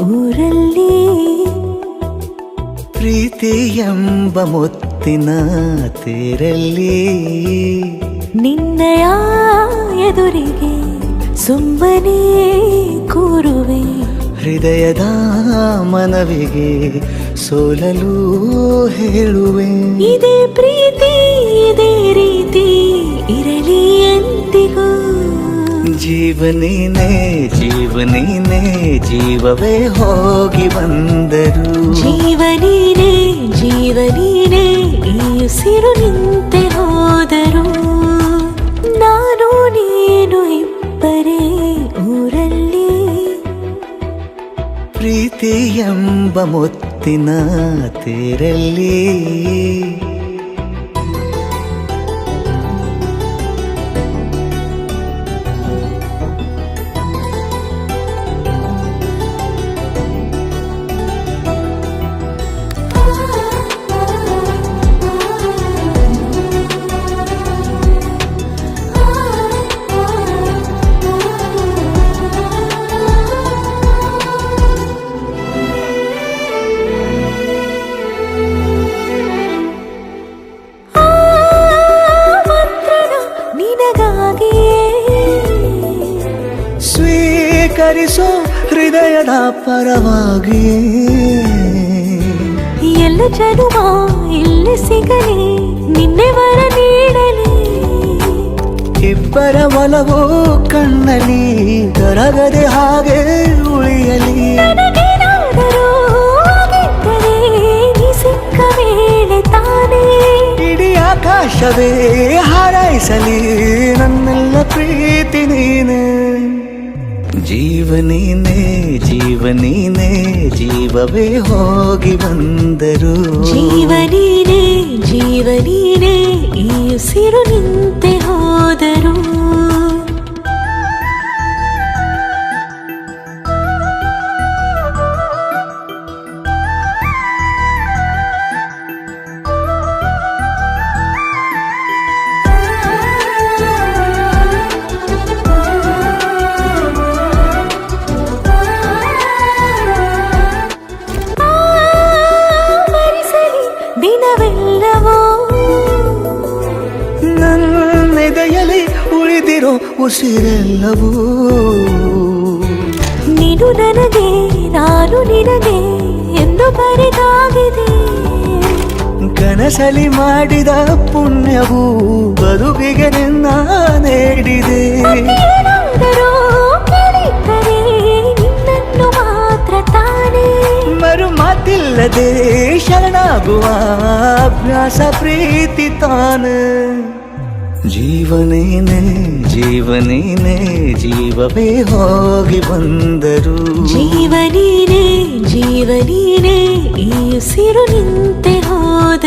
ಊರಲ್ಲಿ ಪ್ರೀತಿ ಎಂಬ ಮುತ್ತಿನ ತೇರಲ್ಲಿ ನಿನ್ನಯ ಎದುರಿಗೆ ಸುಮ್ಮನೆ ಕೂರುವೆ ಹೃದಯದ ಮನವಿಗೆ ಸೋಲಲು ಹೇಳುವೆ ಇದೇ ಪ್ರೀತಿ ಇದೇ ರೀತಿ ಇರಲಿ ಎಂದಿಗೂ ಜೀವನೇನೆ ಜೀವನೇನೆ ಜೀವವೇ ಹೋಗಿ ಬಂದರು ಜೀವನೀನೇ ಜೀವನೀನೇ ಈ ಉಸಿರು ನಿಂತೆ ಹೋದರು ನಾನು ನೀನು ಇಬ್ಬರೇ ಊರಲ್ಲಿ ಪ್ರೀತಿ ಎಂಬ ಮುತ್ತಿನ ತೇರಲ್ಲಿ ಸ್ವೀಕರಿಸೋ ಹೃದಯದ ಪರವಾಗಿ ಎಲ್ಲ ಜನುಮ ಇಲ್ಲಿ ಸಿಗಲಿ ನಿನ್ನೆ ವರ ನೀಡಲಿ ಇಬ್ಬರ ಒಲವು ಕಣ್ಣಲ್ಲಿ ಕರಗದೆ ಹಾಗೆ ಉಳಿಯಲಿ ನನಗೇನಾದರೂ ಆಗಿದ್ದರೆ ನೀ ಸಿಕ್ಕ ವೇಳೆ ತಾನೇ ಇಡೀ ಆಕಾಶವೇ ಹಾರೈಸಲಿ ನನ್ನೆಲ್ಲ ಪ್ರೀತಿ ನೀನೆ ಜೀವನೀನೇ ಜೀವನೀನೇ ಜೀವವೇ ಹೋಗಿ ಬಂದರು ಜೀವನೀನೇ ಜೀವನೀನೇ ಈ ಉಸಿರು ನಿಂತೆ ಹೋದರು ದಿನವೆಲ್ಲವೋ ನನ್ನೆದೆಯಲ್ಲಿ ಉಳಿದಿರೋ ಉಸಿರೆಲ್ಲವೂ ನೀನು ನನಗೆ ನಾನು ನಿನಗೆ ಎಂದು ಬರೆದಾಗಿದೆ ಕನಸಲಿ ಮಾಡಿದ ಪುಣ್ಯವು ಬದುಕಿಗೆ ನಿನ್ನ ನೀಡಿದೆ ಏನಾದರೂ ಕೇಳಿದ್ದರೆ ನಿನ್ನನ್ನು ಮಾತ್ರ ತಾನೇ ಮರು ಮಾತಿಲ್ಲದೆ ಶರಣಾಗುವ ಅಭ್ಯಾಸ ಪ್ರೀತಿ ತಾನೆ ಜೀವನೇನೆ ಜೀವನೇನೆ ಜೀವವೇ ಹೋಗಿ ಬಂದರು ಜೀವನೀನೇ ಜೀವನೀನೇ ಈ ಉಸಿರು ನಿಂತೆ ಹೋದರು